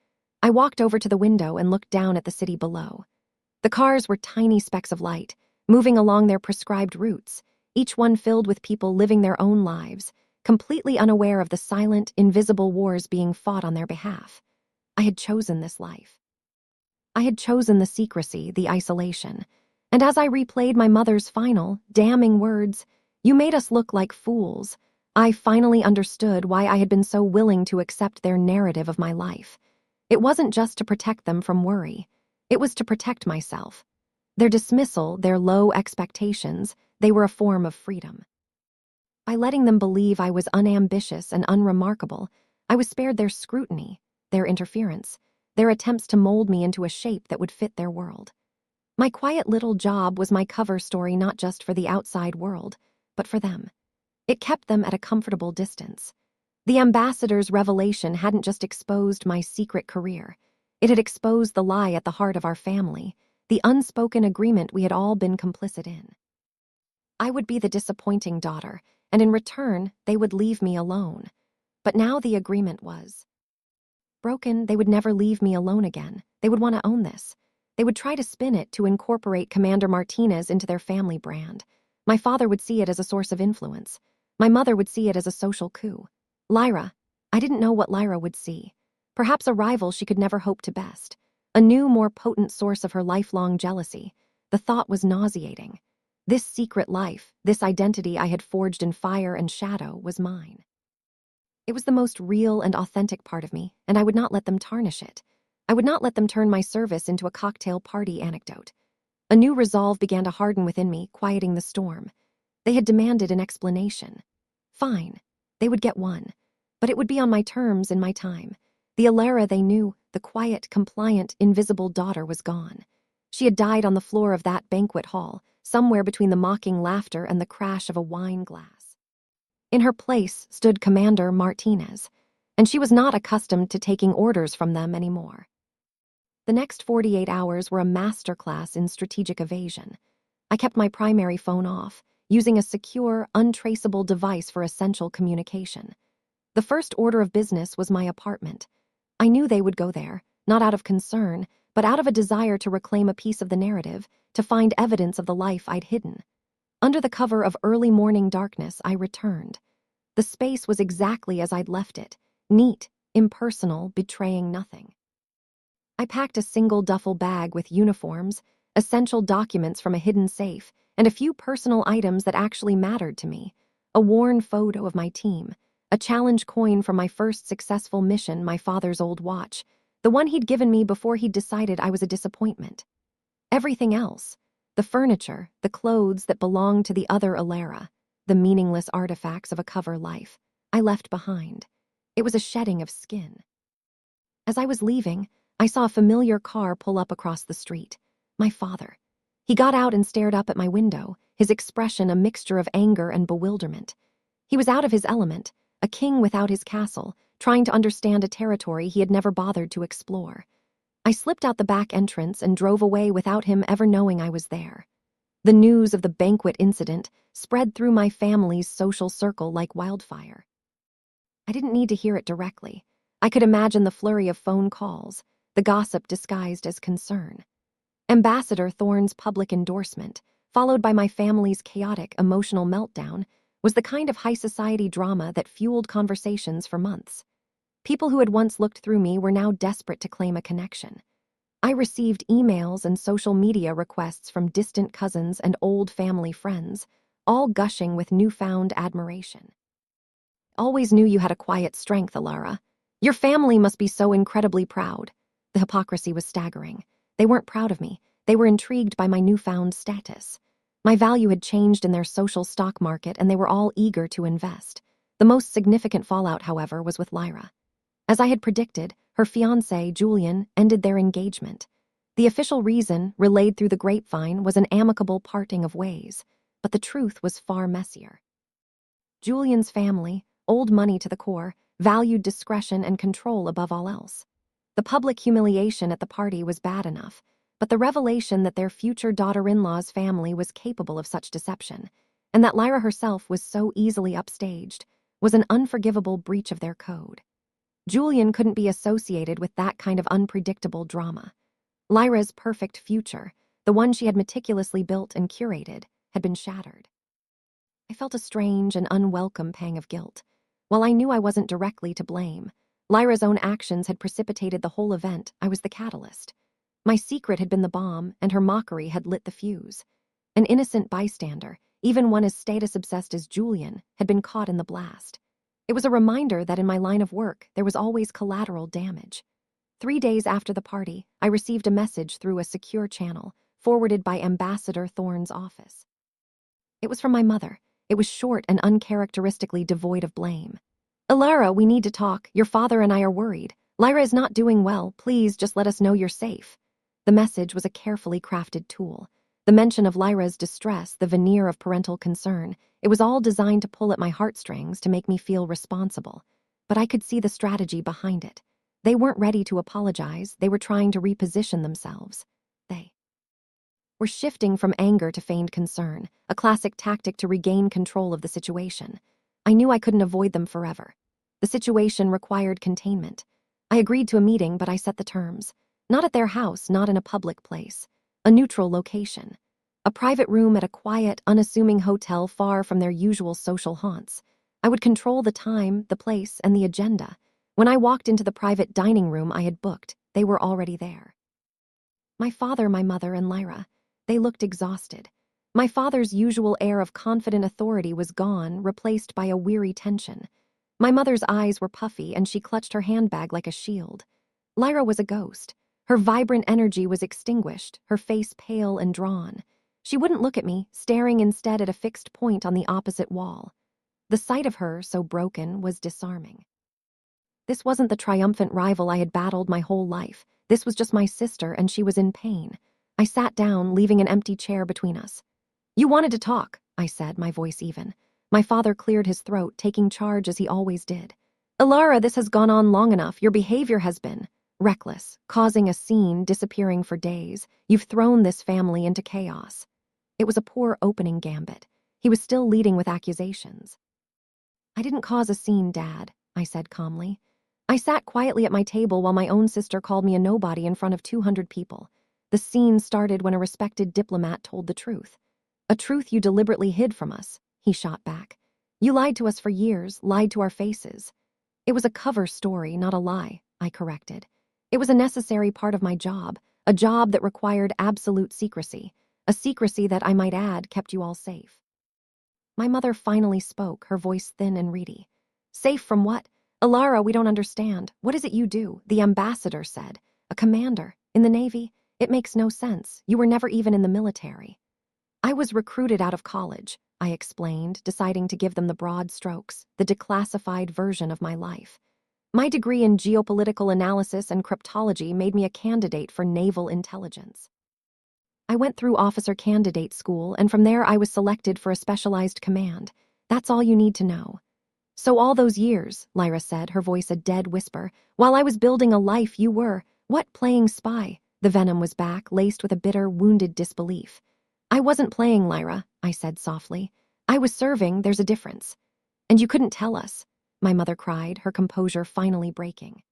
I walked over to the window and looked down at the city below. The cars were tiny specks of light, moving along their prescribed routes, each one filled with people living their own lives, completely unaware of the silent, invisible wars being fought on their behalf. I had chosen this life. I had chosen the secrecy, the isolation. And as I replayed my mother's final, damning words, "You made us look like fools," I finally understood why I had been so willing to accept their narrative of my life. It wasn't just to protect them from worry. It was to protect myself. Their dismissal, their low expectations, they were a form of freedom. By letting them believe I was unambitious and unremarkable, I was spared their scrutiny, their interference, their attempts to mold me into a shape that would fit their world. My quiet little job was my cover story not just for the outside world, but for them. It kept them at a comfortable distance. The ambassador's revelation hadn't just exposed my secret career. It had exposed the lie at the heart of our family, the unspoken agreement we had all been complicit in. I would be the disappointing daughter, and in return, they would leave me alone. But now the agreement was broken. They would never leave me alone again. They would want to own this. They would try to spin it to incorporate Commander Martinez into their family brand. My father would see it as a source of influence. My mother would see it as a social coup. Lyra, I didn't know what Lyra would see. Perhaps a rival she could never hope to best. A new, more potent source of her lifelong jealousy. The thought was nauseating. This secret life, this identity I had forged in fire and shadow, was mine. It was the most real and authentic part of me, and I would not let them tarnish it. I would not let them turn my service into a cocktail party anecdote. A new resolve began to harden within me, quieting the storm. They had demanded an explanation. Fine, they would get one. But it would be on my terms, in my time. The Elara they knew, the quiet, compliant, invisible daughter, was gone. She had died on the floor of that banquet hall, somewhere between the mocking laughter and the crash of a wine glass. In her place stood Commander Martinez, and she was not accustomed to taking orders from them anymore. The next 48 hours were a masterclass in strategic evasion. I kept my primary phone off, using a secure, untraceable device for essential communication. The first order of business was my apartment. I knew they would go there, not out of concern, but out of a desire to reclaim a piece of the narrative, to find evidence of the life I'd hidden. Under the cover of early morning darkness, I returned. The space was exactly as I'd left it, neat, impersonal, betraying nothing. I packed a single duffel bag with uniforms, essential documents from a hidden safe, and a few personal items that actually mattered to me. A worn photo of my team, a challenge coin from my first successful mission, my father's old watch, the one he'd given me before he'd decided I was a disappointment. Everything else, the furniture, the clothes that belonged to the other Elara, the meaningless artifacts of a cover life, I left behind. It was a shedding of skin. As I was leaving, I saw a familiar car pull up across the street. My father. He got out and stared up at my window, his expression a mixture of anger and bewilderment. He was out of his element, a king without his castle, trying to understand a territory he had never bothered to explore. I slipped out the back entrance and drove away without him ever knowing I was there. The news of the banquet incident spread through my family's social circle like wildfire. I didn't need to hear it directly. I could imagine the flurry of phone calls, the gossip disguised as concern. Ambassador Thorne's public endorsement, followed by my family's chaotic, emotional meltdown, was the kind of high society drama that fueled conversations for months. People who had once looked through me were now desperate to claim a connection. I received emails and social media requests from distant cousins and old family friends, all gushing with newfound admiration. Always knew you had a quiet strength, Elara. Your family must be so incredibly proud. The hypocrisy was staggering. They weren't proud of me. They were intrigued by my newfound status. My value had changed in their social stock market, and they were all eager to invest. The most significant fallout, however, was with Lyra. As I had predicted, her fiancé, Julian, ended their engagement. The official reason, relayed through the grapevine, was an amicable parting of ways, but the truth was far messier. Julian's family, old money to the core, valued discretion and control above all else. The public humiliation at the party was bad enough, but the revelation that their future daughter-in-law's family was capable of such deception, and that Lyra herself was so easily upstaged, was an unforgivable breach of their code. Julian couldn't be associated with that kind of unpredictable drama. Lyra's perfect future, the one she had meticulously built and curated, had been shattered. I felt a strange and unwelcome pang of guilt. While I knew I wasn't directly to blame, Lyra's own actions had precipitated the whole event. I was the catalyst. My secret had been the bomb, and her mockery had lit the fuse. An innocent bystander, even one as status-obsessed as Julian, had been caught in the blast. It was a reminder that in my line of work, there was always collateral damage. 3 days after the party, I received a message through a secure channel, forwarded by Ambassador Thorne's office. It was from my mother. It was short and uncharacteristically devoid of blame. "Elara, we need to talk. Your father and I are worried. Lyra is not doing well. Please just let us know you're safe." The message was a carefully crafted tool. The mention of Lyra's distress, the veneer of parental concern, it was all designed to pull at my heartstrings to make me feel responsible. But I could see the strategy behind it. They weren't ready to apologize. They were trying to reposition themselves. They were shifting from anger to feigned concern, a classic tactic to regain control of the situation. I knew I couldn't avoid them forever. The situation required containment. I agreed to a meeting, but I set the terms. Not at their house, not in a public place. A neutral location. A private room at a quiet, unassuming hotel far from their usual social haunts. I would control the time, the place, and the agenda. When I walked into the private dining room I had booked, they were already there. My father, my mother, and Lyra. They looked exhausted. My father's usual air of confident authority was gone, replaced by a weary tension. My mother's eyes were puffy, and she clutched her handbag like a shield. Lyra was a ghost. Her vibrant energy was extinguished, her face pale and drawn. She wouldn't look at me, staring instead at a fixed point on the opposite wall. The sight of her, so broken, was disarming. This wasn't the triumphant rival I had battled my whole life. This was just my sister, and she was in pain. I sat down, leaving an empty chair between us. "You wanted to talk," I said, my voice even. My father cleared his throat, taking charge as he always did. "Elara, this has gone on long enough. Your behavior has been reckless, causing a scene, disappearing for days. You've thrown this family into chaos." It was a poor opening gambit. He was still leading with accusations. "I didn't cause a scene, Dad," I said calmly. "I sat quietly at my table while my own sister called me a nobody in front of 200 people. The scene started when a respected diplomat told the truth. A truth you deliberately hid from us," he shot back. "You lied to us for years, lied to our faces." "It was a cover story, not a lie," I corrected. "It was a necessary part of my job, a job that required absolute secrecy, a secrecy that, I might add, kept you all safe." My mother finally spoke, her voice thin and reedy. "Safe from what? Elara, we don't understand. What is it you do?" The ambassador said. "A commander? In the Navy? It makes no sense. You were never even in the military." "I was recruited out of college," I explained, deciding to give them the broad strokes, the declassified version of my life. "My degree in geopolitical analysis and cryptology made me a candidate for naval intelligence. I went through officer candidate school, and from there I was selected for a specialized command. That's all you need to know." "So all those years," Lyra said, her voice a dead whisper, "while I was building a life, you were, what, playing spy?" The venom was back, laced with a bitter, wounded disbelief. "I wasn't playing, Lyra," I said softly. "I was serving, there's a difference." "And you couldn't tell us," my mother cried, her composure finally breaking.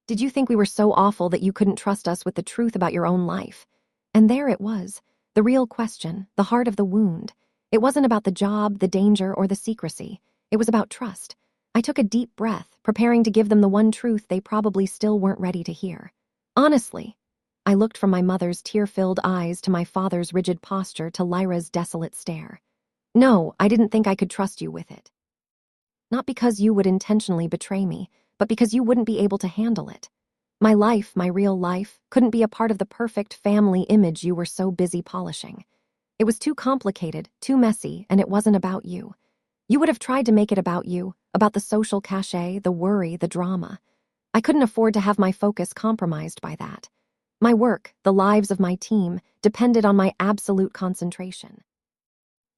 "Did you think we were so awful that you couldn't trust us with the truth about your own life?" And there it was, the real question, the heart of the wound. It wasn't about the job, the danger, or the secrecy. It was about trust. I took a deep breath, preparing to give them the one truth they probably still weren't ready to hear. "Honestly," I looked from my mother's tear-filled eyes to my father's rigid posture to Lyra's desolate stare. "No, I didn't think I could trust you with it. Not because you would intentionally betray me, but because you wouldn't be able to handle it. My life, my real life, couldn't be a part of the perfect family image you were so busy polishing. It was too complicated, too messy, and it wasn't about you. You would have tried to make it about you, about the social cachet, the worry, the drama. I couldn't afford to have my focus compromised by that. My work, the lives of my team, depended on my absolute concentration.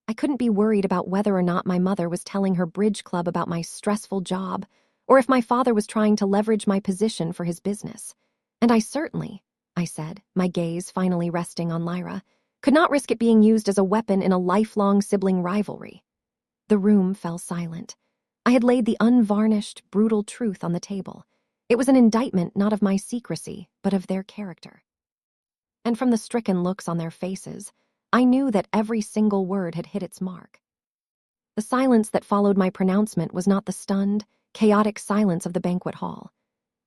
I couldn't be worried about whether or not my mother was telling her bridge club about my stressful job, or if my father was trying to leverage my position for his business. And I certainly," I said, my gaze finally resting on Lyra, "could not risk it being used as a weapon in a lifelong sibling rivalry." The room fell silent. I had laid the unvarnished, brutal truth on the table. It was an indictment not of my secrecy, but of their character. And from the stricken looks on their faces, I knew that every single word had hit its mark. The silence that followed my pronouncement was not the stunned, chaotic silence of the banquet hall.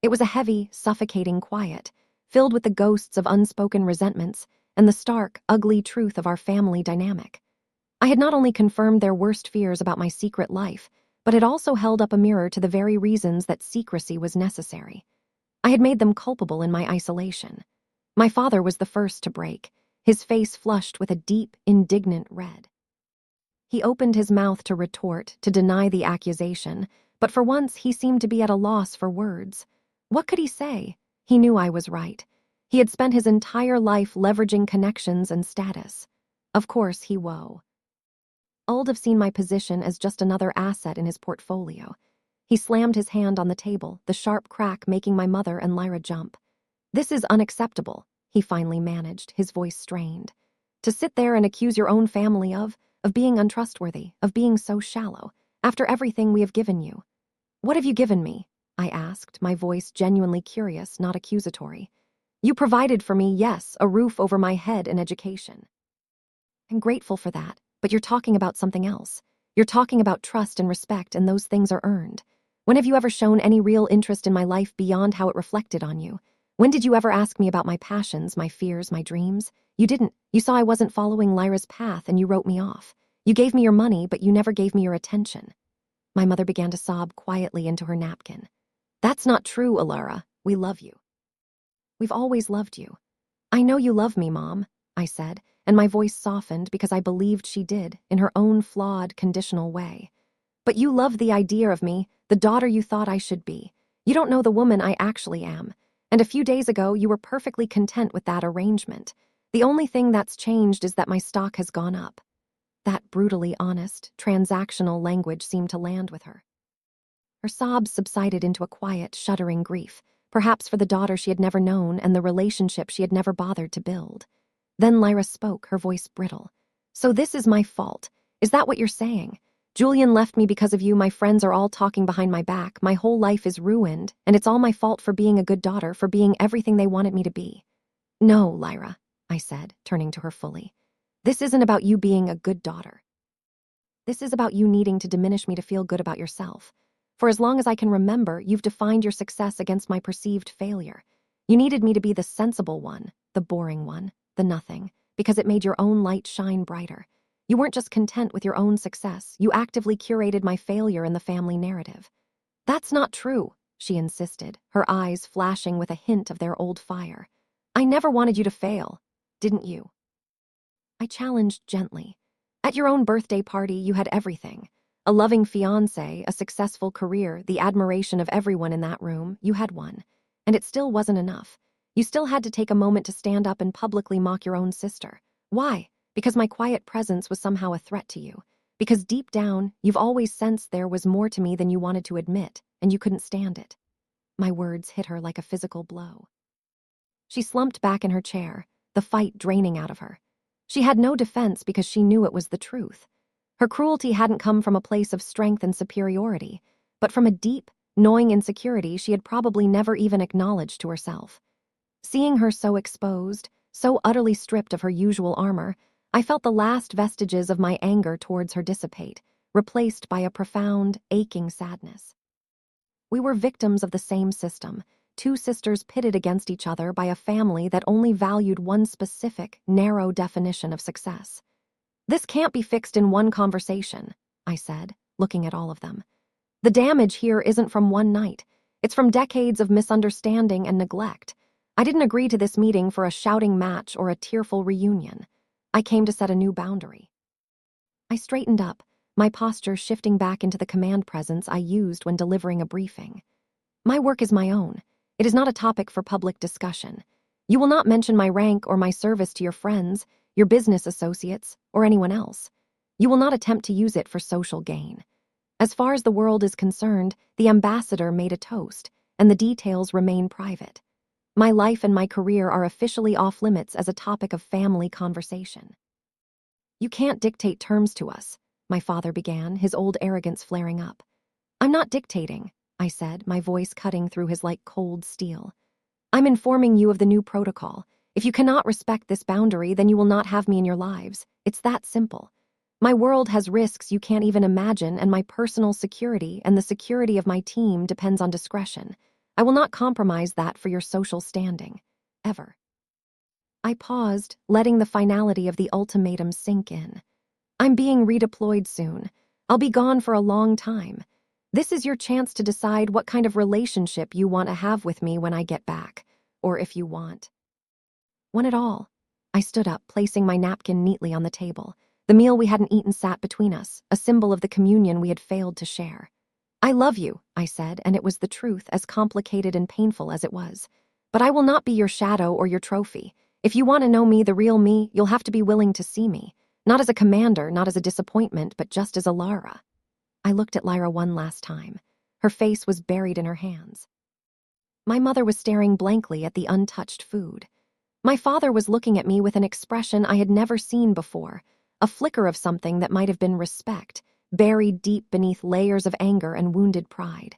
It was a heavy, suffocating quiet, filled with the ghosts of unspoken resentments and the stark, ugly truth of our family dynamic. I had not only confirmed their worst fears about my secret life, but had also held up a mirror to the very reasons that secrecy was necessary. I had made them culpable in my isolation. My father was the first to break, his face flushed with a deep, indignant red. He opened his mouth to retort, to deny the accusation, but for once he seemed to be at a loss for words. What could he say? He knew I was right. He had spent his entire life leveraging connections and status. Of course he would have seen my position as just another asset in his portfolio. He slammed his hand on the table, the sharp crack making my mother and Lyra jump. "This is unacceptable," he finally managed, his voice strained. "To sit there and accuse your own family of being untrustworthy, of being so shallow, after everything we have given you." "What have you given me?" I asked, my voice genuinely curious, not accusatory. "You provided for me, yes, a roof over my head and education. I'm grateful for that, but you're talking about something else. You're talking about trust and respect, and those things are earned. When have you ever shown any real interest in my life beyond how it reflected on you? When did you ever ask me about my passions, my fears, my dreams? You didn't. You saw I wasn't following Lyra's path and you wrote me off. You gave me your money, but you never gave me your attention." My mother began to sob quietly into her napkin. "That's not true, Elara. We love you." We've always loved you. I know you love me, Mom, I said, and my voice softened because I believed she did, in her own flawed, conditional way. But you love the idea of me, the daughter you thought I should be. You don't know the woman I actually am. And a few days ago, you were perfectly content with that arrangement. The only thing that's changed is that my stock has gone up. That brutally honest, transactional language seemed to land with her. Her sobs subsided into a quiet, shuddering grief, perhaps for the daughter she had never known and the relationship she had never bothered to build. Then Lyra spoke, her voice brittle. So this is my fault. Is that what you're saying? Julian left me because of you, my friends are all talking behind my back, my whole life is ruined, and it's all my fault for being a good daughter, for being everything they wanted me to be. No, Lyra, I said, turning to her fully. This isn't about you being a good daughter. This is about you needing to diminish me to feel good about yourself. For as long as I can remember, you've defined your success against my perceived failure. You needed me to be the sensible one, the boring one, the nothing, because it made your own light shine brighter. You weren't just content with your own success, you actively curated my failure in the family narrative. That's not true, she insisted, her eyes flashing with a hint of their old fire. I never wanted you to fail, didn't you? I challenged gently. At your own birthday party, you had everything. A loving fiancé, a successful career, the admiration of everyone in that room, you had one. And it still wasn't enough. You still had to take a moment to stand up and publicly mock your own sister. Why? Because my quiet presence was somehow a threat to you. Because deep down, you've always sensed there was more to me than you wanted to admit, and you couldn't stand it. My words hit her like a physical blow. She slumped back in her chair, the fight draining out of her. She had no defense because she knew it was the truth. Her cruelty hadn't come from a place of strength and superiority, but from a deep, gnawing insecurity she had probably never even acknowledged to herself. Seeing her so exposed, so utterly stripped of her usual armor, I felt the last vestiges of my anger towards her dissipate, replaced by a profound, aching sadness. We were victims of the same system, two sisters pitted against each other by a family that only valued one specific, narrow definition of success. This can't be fixed in one conversation, I said, looking at all of them. The damage here isn't from one night. It's from decades of misunderstanding and neglect. I didn't agree to this meeting for a shouting match or a tearful reunion. I came to set a new boundary. I straightened up, my posture shifting back into the command presence I used when delivering a briefing. My work is my own. It is not a topic for public discussion. You will not mention my rank or my service to your friends, your business associates, or anyone else. You will not attempt to use it for social gain. As far as the world is concerned, the ambassador made a toast, and the details remain private. My life and my career are officially off limits as a topic of family conversation. You can't dictate terms to us, my father began, his old arrogance flaring up. I'm not dictating, I said, my voice cutting through his like cold steel. I'm informing you of the new protocol. If you cannot respect this boundary, then you will not have me in your lives. It's that simple. My world has risks you can't even imagine, and my personal security and the security of my team depends on discretion. I will not compromise that for your social standing. Ever. I paused, letting the finality of the ultimatum sink in. I'm being redeployed soon. I'll be gone for a long time. This is your chance to decide what kind of relationship you want to have with me when I get back, or if you want one at all. I stood up, placing my napkin neatly on the table. The meal we hadn't eaten sat between us, a symbol of the communion we had failed to share. I love you, I said, and it was the truth, as complicated and painful as it was. But I will not be your shadow or your trophy. If you want to know me, the real me, you'll have to be willing to see me. Not as a commander, not as a disappointment, but just as Elara. I looked at Lyra one last time. Her face was buried in her hands. My mother was staring blankly at the untouched food. My father was looking at me with an expression I had never seen before, a flicker of something that might have been respect, buried deep beneath layers of anger and wounded pride.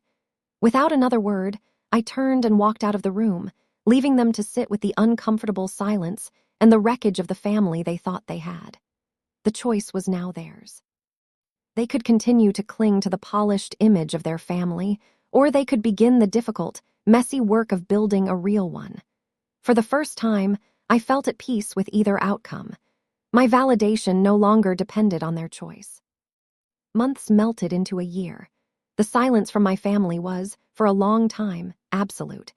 Without another word, I turned and walked out of the room, leaving them to sit with the uncomfortable silence and the wreckage of the family they thought they had. The choice was now theirs. They could continue to cling to the polished image of their family, or they could begin the difficult, messy work of building a real one. For the first time, I felt at peace with either outcome. My validation no longer depended on their choice. Months melted into a year. The silence from my family was, for a long time, absolute.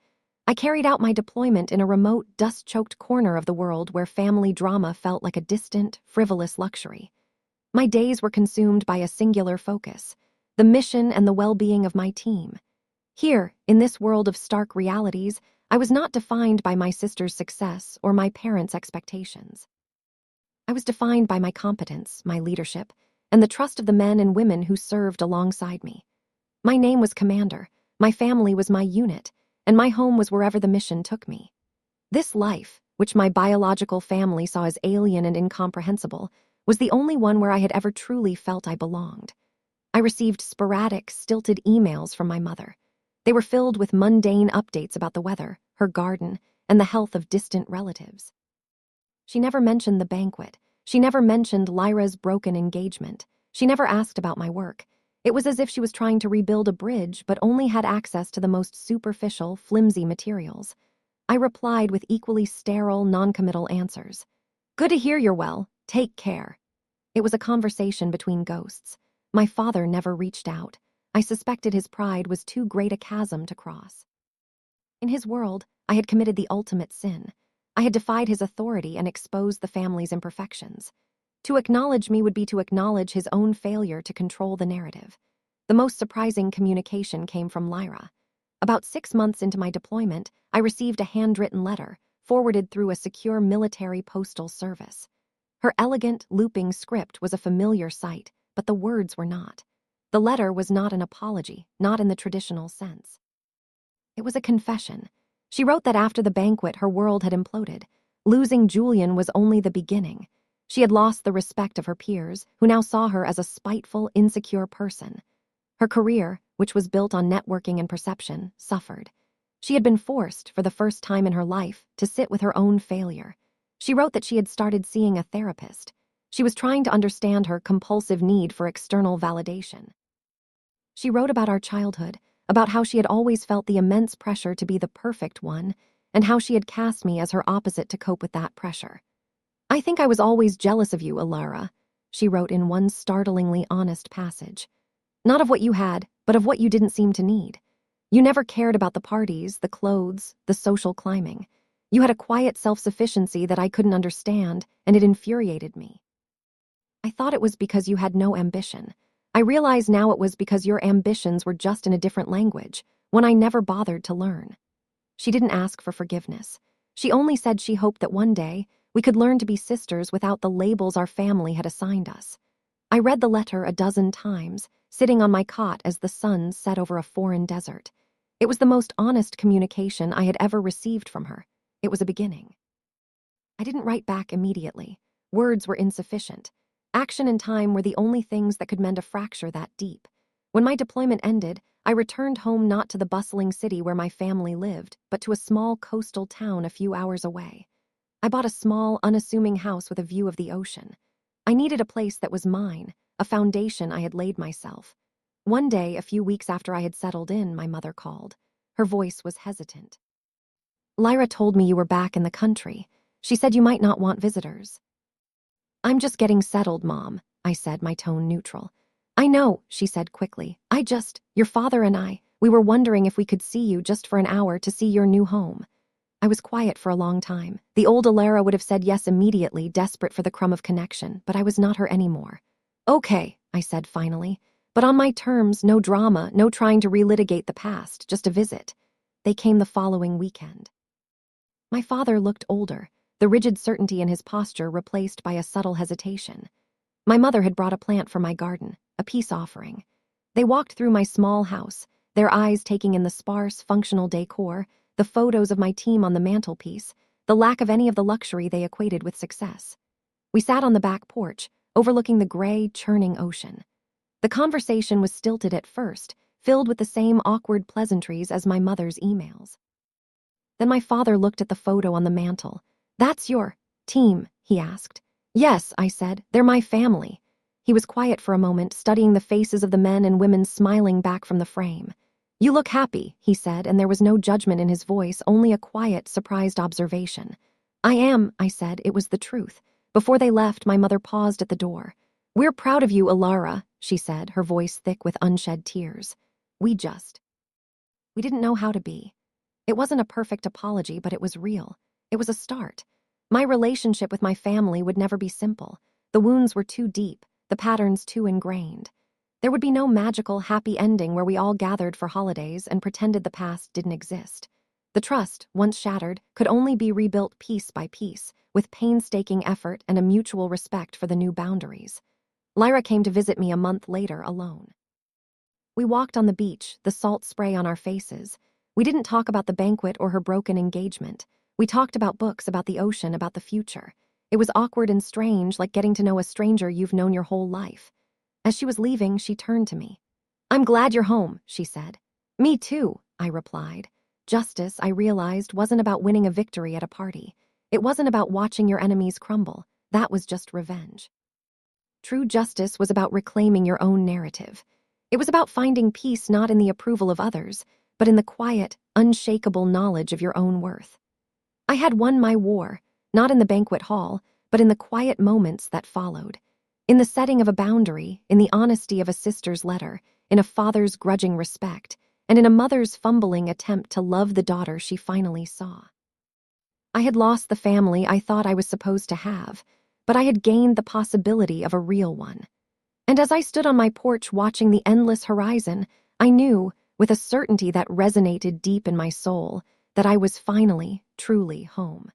I carried out my deployment in a remote, dust-choked corner of the world where family drama felt like a distant, frivolous luxury. My days were consumed by a singular focus: the mission and the well-being of my team. Here, in this world of stark realities, I was not defined by my sister's success or my parents' expectations. I was defined by my competence, my leadership, and the trust of the men and women who served alongside me. My name was Commander, my family was my unit, and my home was wherever the mission took me. This life, which my biological family saw as alien and incomprehensible, was the only one where I had ever truly felt I belonged. I received sporadic, stilted emails from my mother. They were filled with mundane updates about the weather, her garden, and the health of distant relatives. She never mentioned the banquet. She never mentioned Lyra's broken engagement. She never asked about my work. It was as if she was trying to rebuild a bridge but only had access to the most superficial, flimsy materials. I replied with equally sterile, noncommittal answers. Good to hear you're well. Take care. It was a conversation between ghosts. My father never reached out. I suspected his pride was too great a chasm to cross. In his world, I had committed the ultimate sin. I had defied his authority and exposed the family's imperfections. To acknowledge me would be to acknowledge his own failure to control the narrative. The most surprising communication came from Lyra. About 6 months into my deployment, I received a handwritten letter, forwarded through a secure military postal service. Her elegant, looping script was a familiar sight, but the words were not. The letter was not an apology, not in the traditional sense. It was a confession. She wrote that after the banquet her world had imploded. Losing Julian was only the beginning. She had lost the respect of her peers, who now saw her as a spiteful, insecure person. Her career, which was built on networking and perception, suffered. She had been forced, for the first time in her life, to sit with her own failure. She wrote that she had started seeing a therapist. She was trying to understand her compulsive need for external validation. She wrote about our childhood, about how she had always felt the immense pressure to be the perfect one, and how she had cast me as her opposite to cope with that pressure. I think I was always jealous of you, Elara, she wrote in one startlingly honest passage. Not of what you had, but of what you didn't seem to need. You never cared about the parties, the clothes, the social climbing. You had a quiet self-sufficiency that I couldn't understand, and it infuriated me. I thought it was because you had no ambition. I realize now it was because your ambitions were just in a different language, one I never bothered to learn. She didn't ask for forgiveness. She only said she hoped that one day we could learn to be sisters without the labels our family had assigned us. I read the letter a dozen times, sitting on my cot as the sun set over a foreign desert. It was the most honest communication I had ever received from her. It was a beginning. I didn't write back immediately. Words were insufficient. Action and time were the only things that could mend a fracture that deep. When my deployment ended, I returned home not to the bustling city where my family lived, but to a small coastal town a few hours away. I bought a small, unassuming house with a view of the ocean. I needed a place that was mine, a foundation I had laid myself. One day, a few weeks after I had settled in, my mother called. Her voice was hesitant. Lyra told me you were back in the country. She said you might not want visitors. I'm just getting settled, Mom, I said, my tone neutral. I know, she said quickly. Your father and I, we were wondering if we could see you just for an hour to see your new home. I was quiet for a long time. The old Elara would have said yes immediately, desperate for the crumb of connection, but I was not her anymore. Okay, I said finally, but on my terms, no drama, no trying to relitigate the past, just a visit. They came the following weekend. My father looked older, the rigid certainty in his posture replaced by a subtle hesitation. My mother had brought a plant for my garden, a peace offering. They walked through my small house, their eyes taking in the sparse, functional decor, the photos of my team on the mantelpiece, the lack of any of the luxury they equated with success. We sat on the back porch, overlooking the gray, churning ocean. The conversation was stilted at first, filled with the same awkward pleasantries as my mother's emails. Then my father looked at the photo on the mantel. That's your team, he asked. Yes, I said, they're my family. He was quiet for a moment, studying the faces of the men and women smiling back from the frame. You look happy, he said, and there was no judgment in his voice, only a quiet, surprised observation. I am, I said, it was the truth. Before they left, my mother paused at the door. We're proud of you, Elara, she said, her voice thick with unshed tears. We didn't know how to be. It wasn't a perfect apology, but it was real. It was a start. My relationship with my family would never be simple. The wounds were too deep, the patterns too ingrained. There would be no magical, happy ending where we all gathered for holidays and pretended the past didn't exist. The trust, once shattered, could only be rebuilt piece by piece, with painstaking effort and a mutual respect for the new boundaries. Lyra came to visit me a month later alone. We walked on the beach, the salt spray on our faces. We didn't talk about the banquet or her broken engagement. We talked about books, about the ocean, about the future. It was awkward and strange, like getting to know a stranger you've known your whole life. As she was leaving, she turned to me. "I'm glad you're home," she said. "Me too," I replied. Justice, I realized, wasn't about winning a victory at a party. It wasn't about watching your enemies crumble. That was just revenge. True justice was about reclaiming your own narrative. It was about finding peace not in the approval of others, but in the quiet, unshakable knowledge of your own worth. I had won my war, not in the banquet hall, but in the quiet moments that followed. In the setting of a boundary, in the honesty of a sister's letter, in a father's grudging respect, and in a mother's fumbling attempt to love the daughter she finally saw. I had lost the family I thought I was supposed to have, but I had gained the possibility of a real one. And as I stood on my porch watching the endless horizon, I knew, with a certainty that resonated deep in my soul, that I was finally, truly home.